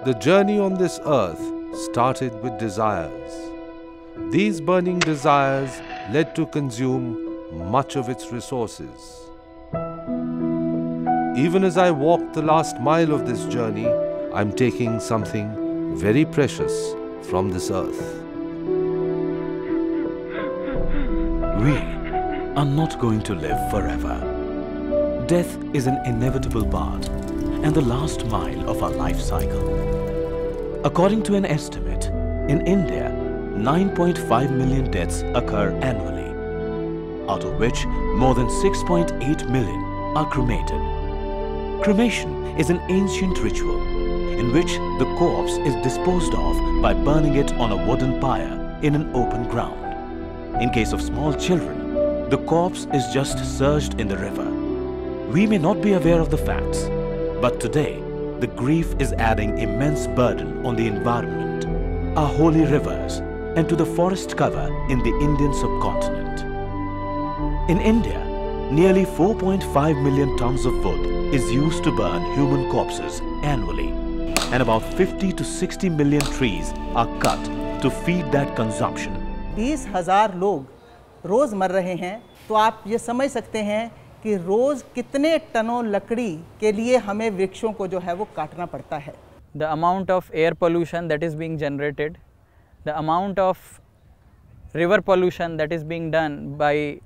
The journey on this earth started with desires. These burning desires led to consume much of its resources. Even as I walk the last mile of this journey, I'm taking something very precious from this earth. We are not going to live forever. Death is an inevitable part and the last mile of our life cycle. According to an estimate, in India, 9.5 million deaths occur annually, out of which more than 6.8 million are cremated. Cremation is an ancient ritual in which the corpse is disposed of by burning it on a wooden pyre in an open ground. In case of small children, the corpse is just surged in the river. We may not be aware of the facts, but today the grief is adding immense burden on the environment, our holy rivers, and to the forest cover in the Indian subcontinent. In India, nearly 4.5 million tons of wood is used to burn human corpses annually, and about 50 to 60 million trees are cut to feed that consumption. 20,000 लोग रोज मर रहे हैं, तो आप ये समझ सकते हैं कि रोज कितने टनों लकड़ी के लिए हमें वृक्षों को जो है वो काटना पड़ता है. The amount of air pollution that is being generated, the amount of river pollution that is being done by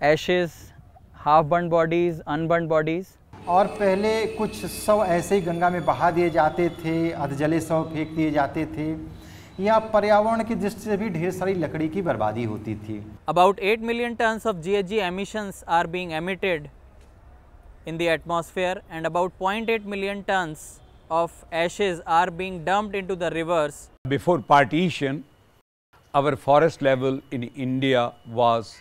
ashes, half burnt bodies, unburnt bodies. और पहले कुछ शव ऐसे ही गंगा में बहा दिए जाते थे, अधजले शव फेंक दिए जाते थे. यहाँ पर्यावरण की दृष्टि से भी ढेर सारी लकड़ी की बर्बादी होती थी. About 8 million tons of GHG emissions are being emitted in the atmosphere, and about 0.8 million tons of ashes are being dumped into the rivers. Before partition, our forest level in India was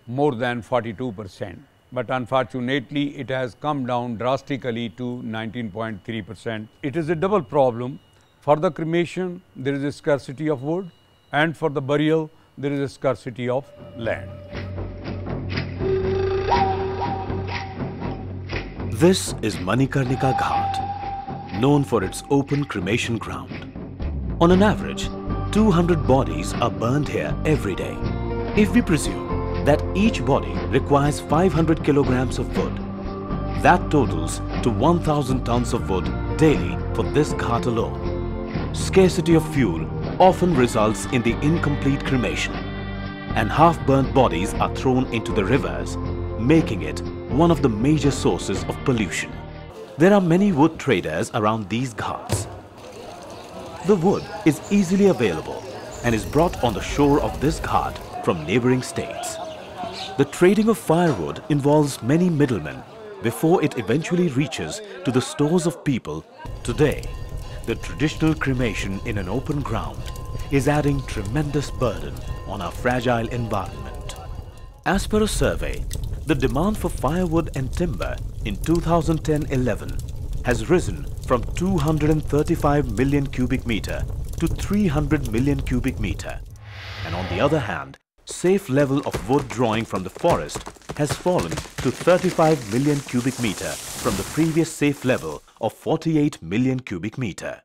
more than 42%, but unfortunately it has come down drastically to 19.3%. It is a double problem. For the cremation, there is a scarcity of wood, and for the burial, there is a scarcity of land. This is Manikarnika Ghat, known for its open cremation ground. On an average, 200 bodies are burned here every day. If we presume that each body requires 500 kilograms of wood, that totals to 1,000 tons of wood daily for this ghat alone. Scarcity of fuel often results in the incomplete cremation, and half-burnt bodies are thrown into the rivers, making it one of the major sources of pollution. There are many wood traders around these ghats. The wood is easily available and is brought on the shore of this ghat from neighboring states. The trading of firewood involves many middlemen before it eventually reaches to the stores of people. Today, the traditional cremation in an open ground is adding tremendous burden on our fragile environment. As per a survey, the demand for firewood and timber in 2010-11 has risen from 235 million cubic meter to 300 million cubic meter. And on the other hand, safe level of wood drawing from the forest has fallen to 35 million cubic meter from the previous safe level of 48 million cubic meter.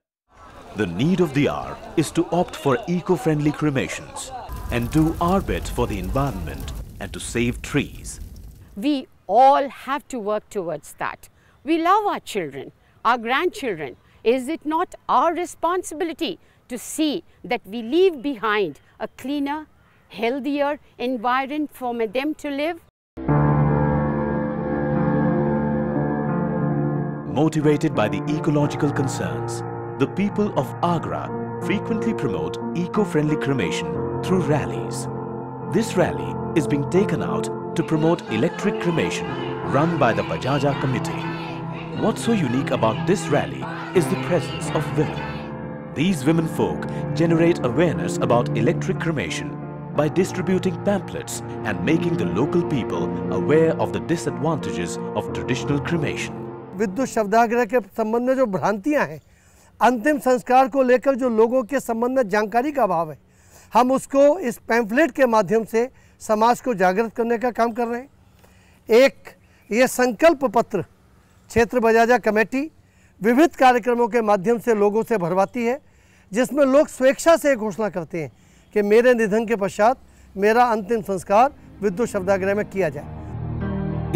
The need of the hour is to opt for eco-friendly cremations and do our bit for the environment and to save trees. We all have to work towards that. We love our children, our grandchildren. Is it not our responsibility to see that we leave behind a cleaner, healthier environment for them to live? Motivated by the ecological concerns, the people of Agra frequently promote eco-friendly cremation through rallies. This rally is being taken out to promote electric cremation run by the Bajaja committee. What's so unique about this rally is the presence of women. These women folk generate awareness about electric cremation by distributing pamphlets and making the local people aware of the disadvantages of traditional cremation. विद्युत शवदाह के संबंध में जो भ्रांतियां हैं, अंतिम संस्कार को लेकर जो लोगों के संबंध में जानकारी का अभाव है, हम उसको इस पैम्फलेट के माध्यम से समाज को जागृत करने का काम कर रहे हैं. एक ये संकल्प पत्र क्षेत्र बजाजा कमेटी विविध कार्यक्रमों के माध्यम से लोगों से भरवाती है, जिसमें लोग स्वेच्छा से घोषणा करते हैं कि मेरे निधन के पश्चात मेरा अंतिम संस्कार विद्युत शवदाह में किया जाए।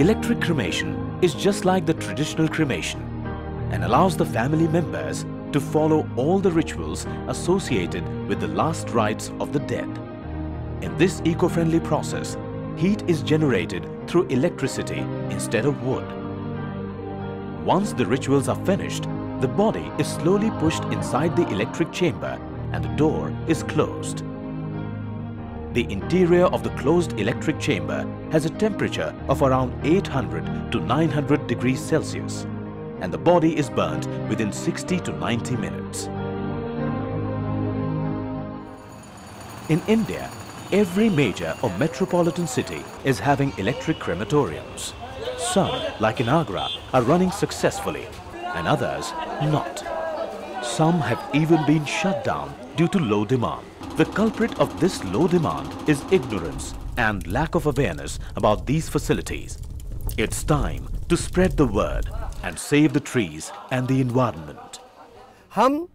Electric cremation is just like the traditional cremation and allows the family members to follow all the rituals associated with the last rites of the dead. In this eco-friendly process, heat is generated through electricity instead of wood. Once the rituals are finished, the body is slowly pushed inside the electric chamber and the door is closed. The interior of the closed electric chamber has a temperature of around 800 to 900 degrees Celsius, and the body is burnt within 60 to 90 minutes. In India, every major or metropolitan city is having electric crematoriums. Some, like in Agra, are running successfully and others not. Some have even been shut down due to low demand. The culprit of this low demand is ignorance and lack of awareness about these facilities. It's time to spread the word and save the trees and the environment. हम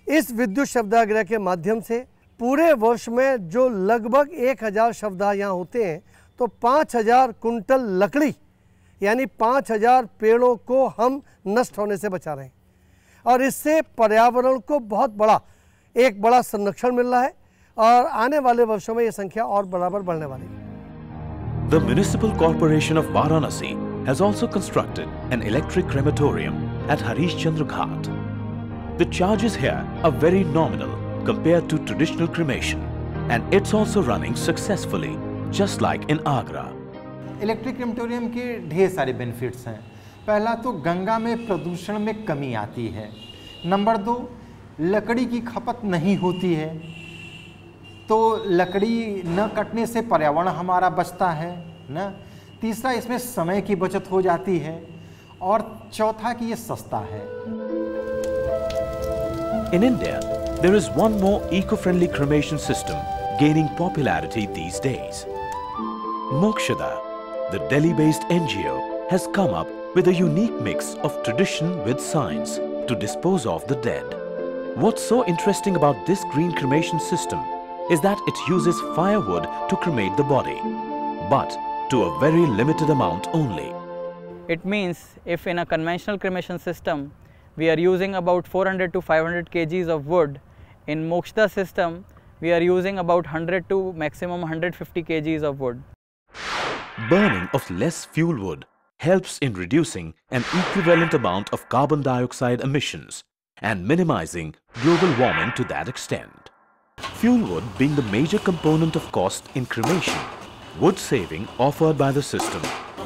इस विद्युत शवदाह के माध्यम से पूरे वर्ष में जो लगभग 1000 शवदाह यहाँ होते हैं, तो 5000 कुंटल लकड़ी यानी 5000 पेड़ों को हम नष्ट होने से बचा रहे हैं, और इससे पर्यावरण को बहुत बड़ा संरक्षण मिल रहा है और आने वाले वर्षों में ये संख्या और बराबर बढ़ने वाली है। The Municipal Corporation of Varanasi has also constructed an electric crematorium at Harish Chandra Ghat. The charges here are very nominal compared to traditional cremation, and it's also running successfully, just like in Agra. Electric crematorium के ढेर सारे benefits हैं। पहला तो गंगा में प्रदूषण में कमी आती है। नंबर 2, लकड़ी की खपत नहीं होती है, तो लकड़ी न कटने से पर्यावरण हमारा बचता है ना। तीसरा, इसमें समय की बचत हो जाती है, और चौथा कि ये सस्ता है। In India, there is one more eco-friendly cremation system gaining popularity these days. Mokshada, the Delhi-based NGO, has come up with a unique mix of tradition with science to dispose of the dead. What's so interesting about this green cremation system is that it uses firewood to cremate the body, but to a very limited amount only. It means if in a conventional cremation system we are using about 400 to 500 kgs of wood, in Mokshda system we are using about 100 to maximum 150 kgs of wood. Burning of less fuel wood helps in reducing an equivalent amount of carbon dioxide emissions and minimizing global warming to that extent. Fuel wood being the major component of cost in cremation, wood saving offered by the system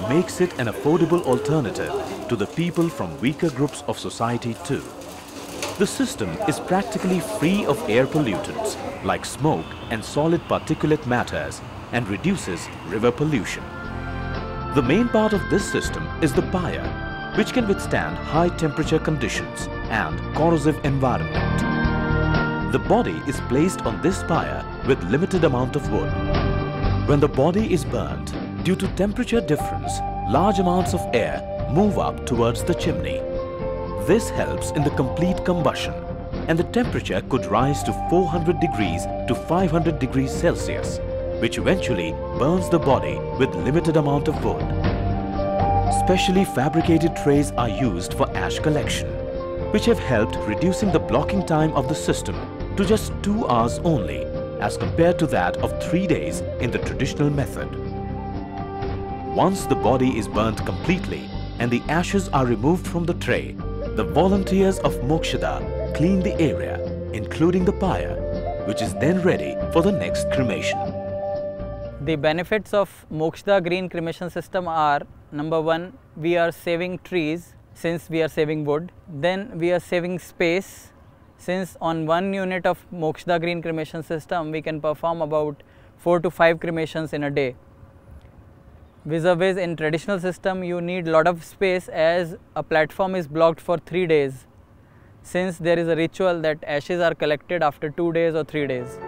makes it an affordable alternative to the people from weaker groups of society too. The system is practically free of air pollutants like smoke and solid particulate matters and reduces river pollution. The main part of this system is the pyre, which can withstand high temperature conditions and corrosive environment. The body is placed on this pyre with limited amount of wood. When the body is burnt, due to temperature difference, large amounts of air move up towards the chimney. This helps in the complete combustion, and the temperature could rise to 400 degrees to 500 degrees Celsius, which eventually burns the body with limited amount of wood. Specially fabricated trays are used for ash collection, which have helped reducing the blocking time of the system to just 2 hours only, as compared to that of 3 days in the traditional method. Once the body is burnt completely and the ashes are removed from the tray, the volunteers of Mokshada clean the area, including the pyre, which is then ready for the next cremation. The benefits of Mokshda green cremation system are: number 1, we are saving trees since we are saving wood. Then we are saving space, since on 1 unit of Mokshda green cremation system we can perform about 4 to 5 cremations in a day. Vis-a-vis in traditional system you need lot of space, as a platform is blocked for 3 days, since there is a ritual that ashes are collected after 2 days or 3 days.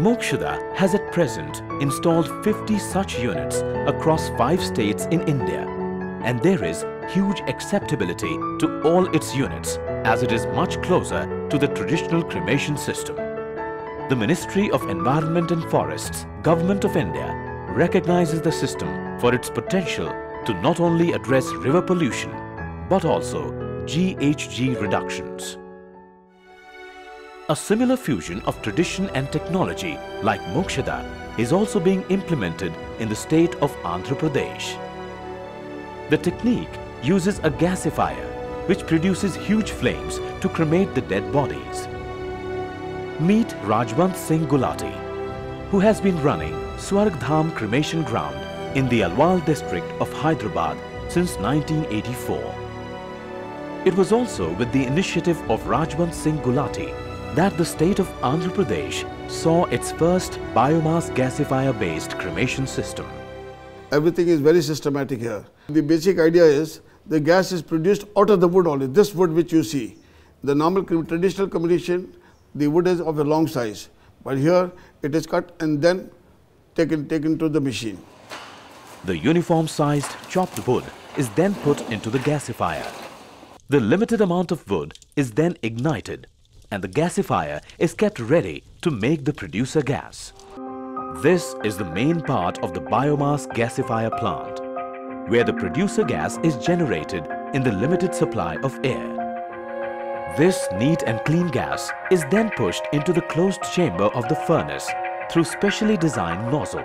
Mokshda has at present installed 50 such units across 5 states in India, and there is huge acceptability to all its units as it is much closer to the traditional cremation system. The Ministry of Environment and Forests, Government of India, recognizes the system for its potential to not only address river pollution but also GHG reductions. A similar fusion of tradition and technology like Mokshada is also being implemented in the state of Andhra Pradesh. The technique uses a gasifier which produces huge flames to cremate the dead bodies. Meet Rajwant Singh Gulati, who has been running Swargdham cremation ground in the Alwal district of Hyderabad since 1984. It was also with the initiative of Rajwant Singh Gulati that the state of Andhra Pradesh saw its first biomass gasifier-based cremation system. Everything is very systematic here. The basic idea is the gas is produced out of the wood only, this wood which you see. The normal traditional cremation, the wood is of a long size, but here it is cut and then taken to the machine. The uniform-sized chopped wood is then put into the gasifier. The limited amount of wood is then ignited and the gasifier is kept ready to make the producer gas. This is the main part of the biomass gasifier plant, where the producer gas is generated in the limited supply of air. This neat and clean gas is then pushed into the closed chamber of the furnace through specially designed nozzle.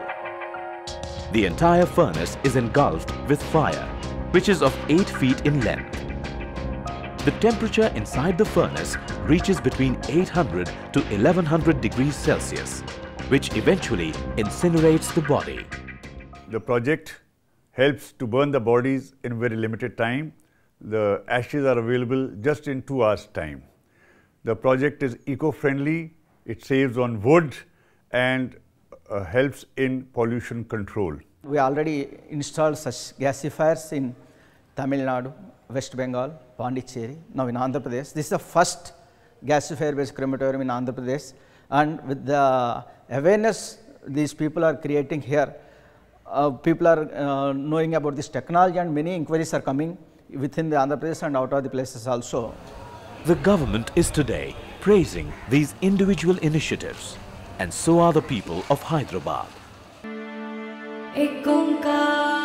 The entire furnace is engulfed with fire, which is of 8 feet in length. The temperature inside the furnace reaches between 800 to 1100 degrees Celsius, which eventually incinerates the body. The project helps to burn the bodies in very limited time. The ashes are available just in 2 hours' time. The project is eco-friendly, it saves on wood and helps in pollution control. We already installed such gasifiers in Tamil Nadu, West Bengal, Pondicherry, now in Andhra Pradesh. This is the first gasifier-based crematorium in Andhra Pradesh, and with the awareness these people are creating here, people are knowing about this technology and many inquiries are coming within the Andhra Pradesh and out of the places also. The government is today praising these individual initiatives, and so are the people of Hyderabad.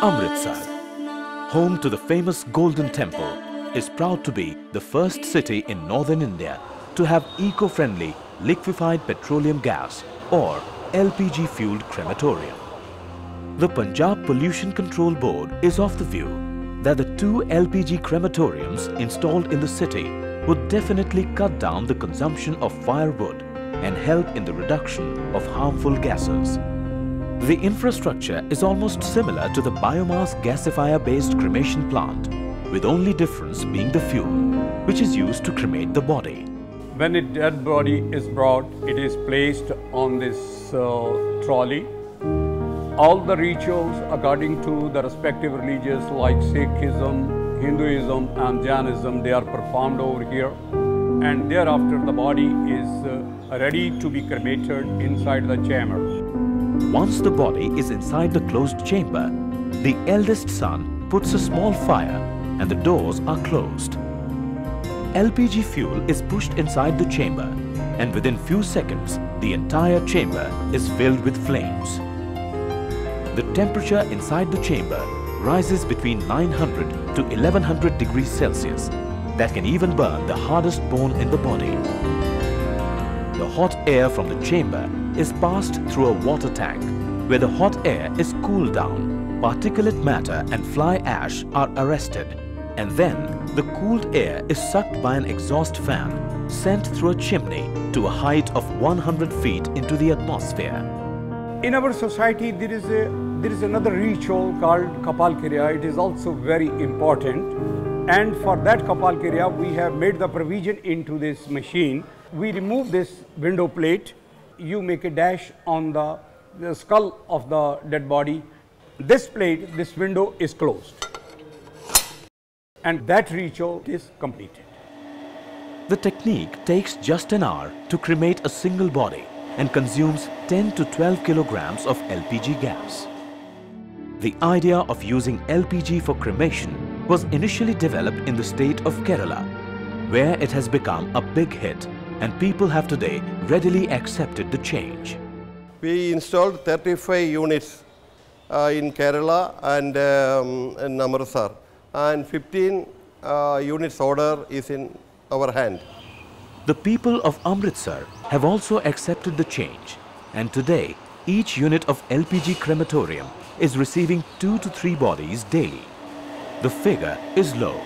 Amritsar, home to the famous Golden Temple, is proud to be the first city in northern India to have eco-friendly liquefied petroleum gas or LPG fueled crematorium. The Punjab Pollution Control Board is of the view that the 2 LPG crematoriums installed in the city would definitely cut down the consumption of firewood and help in the reduction of harmful gases. The infrastructure is almost similar to the biomass gasifier-based cremation plant, with only difference being the fuel, which is used to cremate the body. When a dead body is brought, it is placed on this trolley. All the rituals according to the respective religions like Sikhism, Hinduism and Jainism, they are performed over here. And thereafter the body is ready to be cremated inside the chamber. Once the body is inside the closed chamber, the eldest son puts a small fire and the doors are closed. LPG fuel is pushed inside the chamber, and within few seconds, the entire chamber is filled with flames. The temperature inside the chamber rises between 900 to 1100 degrees Celsius that can even burn the hardest bone in the body. The hot air from the chamber is passed through a water tank where the hot air is cooled down, particulate matter and fly ash are arrested, and then the cooled air is sucked by an exhaust fan sent through a chimney to a height of 100 feet into the atmosphere. In our society, there is another ritual called Kapal Kriya. It is also very important, and for that Kapal Kriya, we have made the provision into this machine. We remove this window plate. You make a dash on the skull of the dead body. This plate, this window is closed, and that ritual is completed. The technique takes just an hour to cremate a single body and consumes 10 to 12 kilograms of LPG gas. The idea of using LPG for cremation was initially developed in the state of Kerala, where it has become a big hit and people have today readily accepted the change. We installed 35 units in Kerala and in Amritsar, and 15 units order is in our hand. The people of Amritsar have also accepted the change, and today each unit of LPG crematorium is receiving 2 to 3 bodies daily. The figure is low,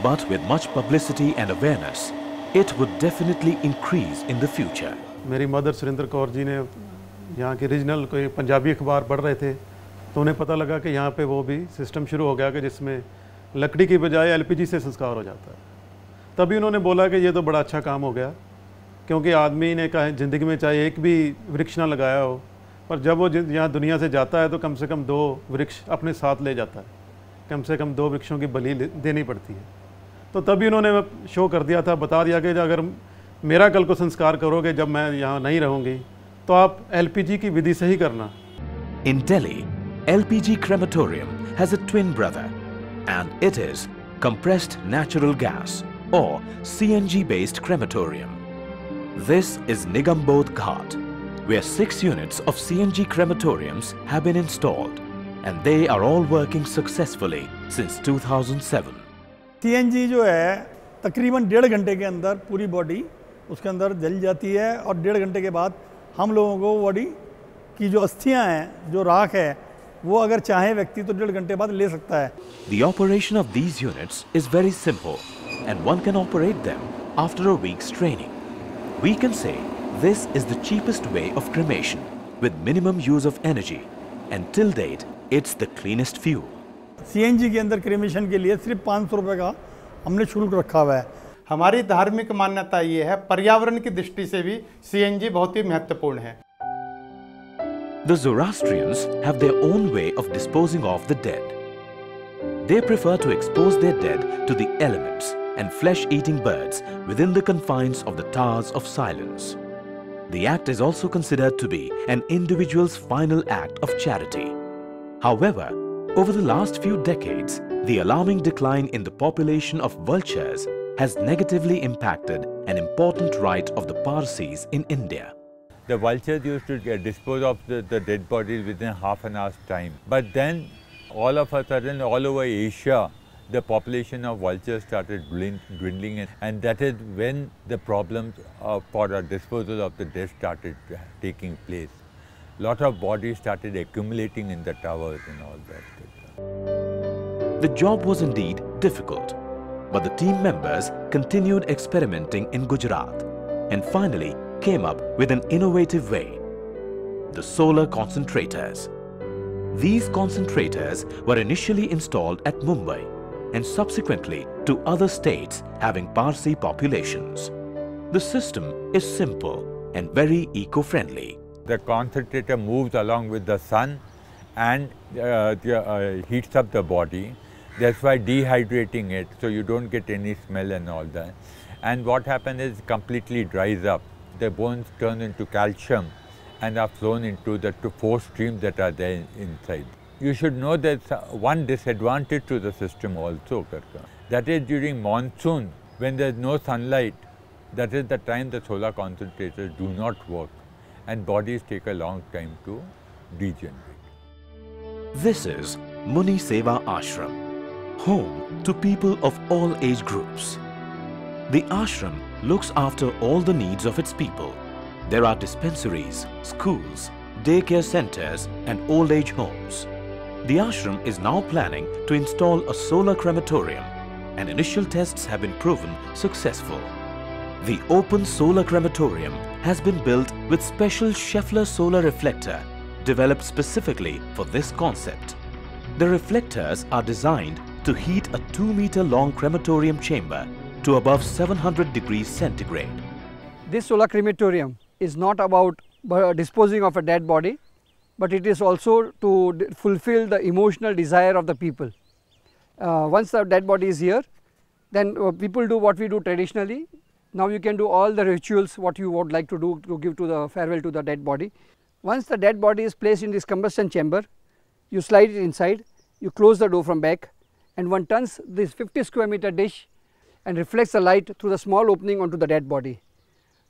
but with much publicity and awareness, it would definitely increase in the future. मेरी mother Surendra Kaur ji ने यहाँ के regional कोई पंजाबी अखबार पढ़ रहे थे, तो उन्हें पता लगा कि यहाँ पे वो भी सिस्टम शुरू हो गया कि जिसमें लकड़ी की बजाय एलपीजी से संस्कार हो जाता है। तभी उन्होंने बोला कि ये तो बड़ा अच्छा काम हो गया, क्योंकि आदमी ने कहा ज़िंदगी में चाहे एक भी वृक्ष ना लगाया हो, पर जब वो यहाँ दुनिया से जाता है तो कम से कम 2 वृक्ष अपने साथ ले जाता है, कम से कम 2 वृक्षों की बलि देनी पड़ती है। तो तभी उन्होंने शो कर दिया था, बता दिया कि अगर मेरा कल को संस्कार करोगे जब मैं यहाँ नहीं रहूँगी, तो आप एलपीजी की विधि से ही करना। In Delhi, LPG crematorium has a twin brother, and it is compressed natural gas or CNG-based crematorium. This is Nigambodh Ghat, where 6 units of CNG crematoriums have been installed, and they are all working successfully since 2007. CNG जो है तकरीबन 1.5 घंटे के अंदर पूरी body उसके अंदर जल जाती है, और 1.5 घंटे के बाद हम लोगों को बॉडी की जो अस्थियां हैं, जो राख है, वो अगर चाहे व्यक्ति तो 1.5 घंटे बाद ले सकता है। The operation of these units is very simple, and one can operate them after a week's training. We can say this is the cheapest way of cremation with minimum use of energy, and till date it's the cleanest fuel. CNG के अंदर cremation के लिए सिर्फ 500 रुपये का हमने शुल्क रखा हुआ है। हमारी धार्मिक मान्यता ये है, पर्यावरण की दृष्टि से भी CNG बहुत ही महत्वपूर्ण है। The Zoroastrians have their own way of disposing of the dead. They prefer to expose their dead to the elements and flesh-eating birds within the confines of the towers of silence. The act is also considered to be an individual's final act of charity. However, over the last few decades, the alarming decline in the population of vultures has negatively impacted an important right of the Parsis in India. The vultures used to dispose of the dead bodies within half an hour's time. But then, all of a sudden, all over Asia, the population of vultures started dwindling, and that is when the problems for the disposal of the dead started taking place. Lot of bodies started accumulating in the towers and all that. The job was indeed difficult, but the team members continued experimenting in Gujarat and finally came up with an innovative way: the solar concentrators. These concentrators were initially installed at Mumbai and subsequently to other states having Parsi populations. The system is simple and very eco-friendly. The concentrator moves along with the sun and heats up the body. That's why dehydrating it, so you don't get any smell and all that. And what happens is it completely dries up. The bones turn into calcium and are flown into the 4 streams that are there inside. You should know there's one disadvantage to the system also, Karka. That is during monsoon, when there's no sunlight, that is the time the solar concentrators do not work and bodies take a long time to degenerate. This is Muni Seva Ashram, home to people of all age groups. The ashram looks after all the needs of its people. There are dispensaries, schools, daycare centers and old age homes. The ashram is now planning to install a solar crematorium, and initial tests have been proven successful. The open solar crematorium has been built with special Scheffler solar reflector developed specifically for this concept. The reflectors are designed to heat a 2-meter long crematorium chamber to above 700 degrees centigrade. This solar crematorium is not about disposing of a dead body, but it is also to fulfill the emotional desire of the people. Once the dead body is here, then people do what we do traditionally. Now you can do all the rituals what you would like to do to give to the farewell to the dead body. Once the dead body is placed in this combustion chamber, you slide it inside, you close the door from back, and one turns this 50 square meter dish and reflects the light through the small opening onto the dead body.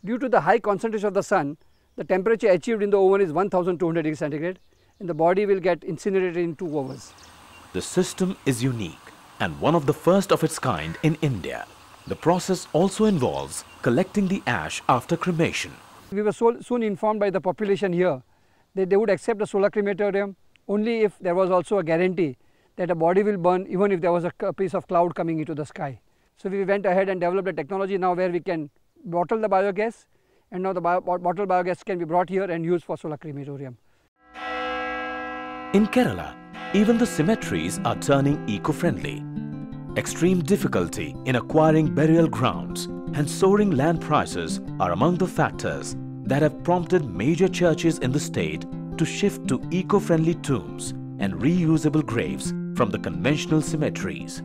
Due to the high concentration of the sun, the temperature achieved in the oven is 1200 degrees centigrade, and the body will get incinerated in 2 hours. The system is unique and one of the first of its kind in India. The process also involves collecting the ash after cremation. We were soon informed by the population here that they would accept a solar crematorium only if there was also a guarantee that a body will burn even if there was a piece of cloud coming into the sky. So we went ahead and developed a technology now where we can bottle the biogas, and now the bottled biogas can be brought here and used for solar crematorium. In Kerala, even the cemeteries are turning eco-friendly. Extreme difficulty in acquiring burial grounds and soaring land prices are among the factors that have prompted major churches in the state to shift to eco-friendly tombs and reusable graves from the conventional cemeteries.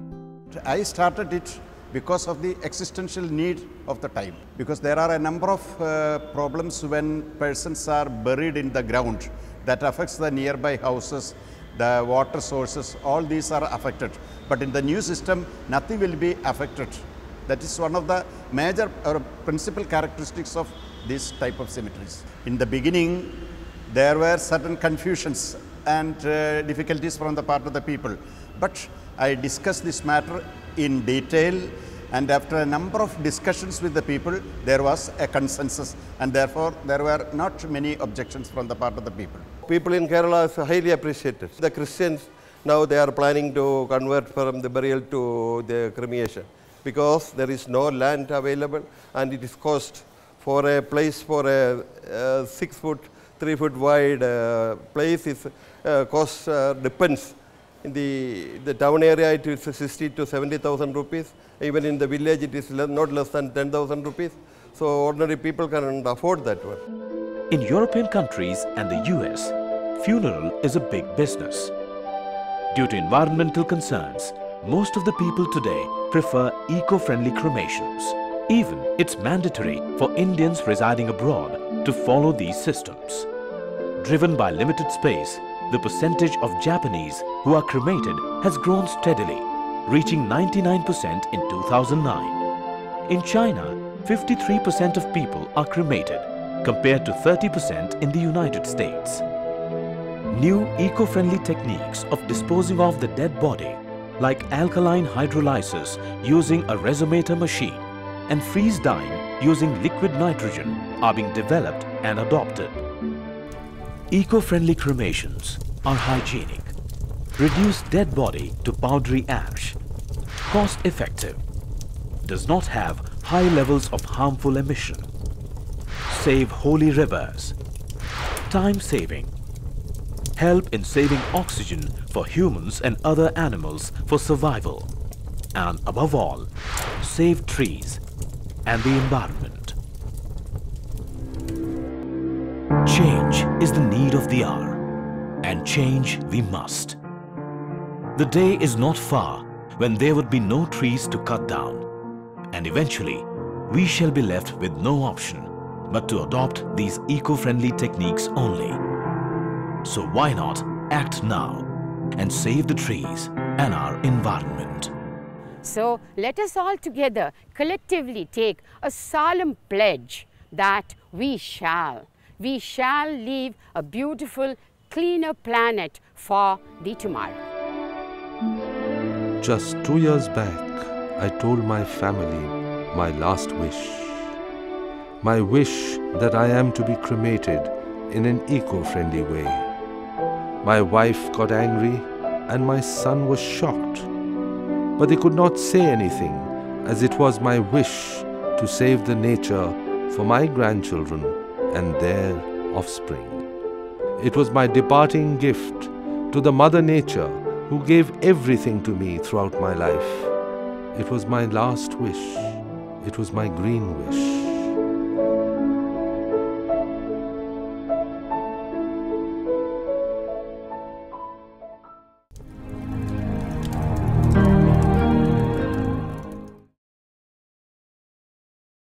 I started it because of the existential need of the time, because there are a number of problems when persons are buried in the ground that affects the nearby houses, the water sources, all these are affected. But in the new system, nothing will be affected. That is one of the major or principal characteristics of this type of cemeteries. In the beginning, there were certain confusions and difficulties from the part of the people. But I discussed this matter in detail, and after a number of discussions with the people, there was a consensus, and therefore there were not many objections from the part of the people. People in Kerala is highly appreciated. The Christians, now they are planning to convert from the burial to the cremation, because there is no land available and it is cost for a place for a 6 foot, 3 foot wide place is cost depends. In the town area it is 60 to 70,000 rupees. Even in the village it is not less than 10,000 rupees. So ordinary people can afford that one. In European countries and the US, funeral is a big business. Due to environmental concerns, most of the people today prefer eco-friendly cremations. Even it's mandatory for Indians residing abroad to follow these systems. Driven by limited space, the percentage of Japanese who are cremated has grown steadily, reaching 99% in 2009. In China, 53% of people are cremated, compared to 30% in the United States. New eco-friendly techniques of disposing of the dead body, like alkaline hydrolysis using a resonator machine and freeze drying using liquid nitrogen, are being developed and adopted. Eco-friendly cremations are hygienic, reduce dead body to powdery ash, cost-effective, does not have high levels of harmful emission, save holy rivers, time-saving, help in saving oxygen for humans and other animals for survival, and above all, save trees and the environment. Change is the need of the hour, and change we must. The day is not far when there would be no trees to cut down, and eventually we shall be left with no option but to adopt these eco-friendly techniques only. So why not act now and save the trees and our environment? So let us all together collectively take a solemn pledge that we shall leave a beautiful, cleaner planet for the tomorrow. Just 2 years back, I told my family my last wish. My wish that I am to be cremated in an eco-friendly way. My wife got angry and my son was shocked. But they could not say anything, as it was my wish to save the nature for my grandchildren and their offspring. It was my departing gift to the Mother Nature who gave everything to me throughout my life. It was my last wish. It was my green wish.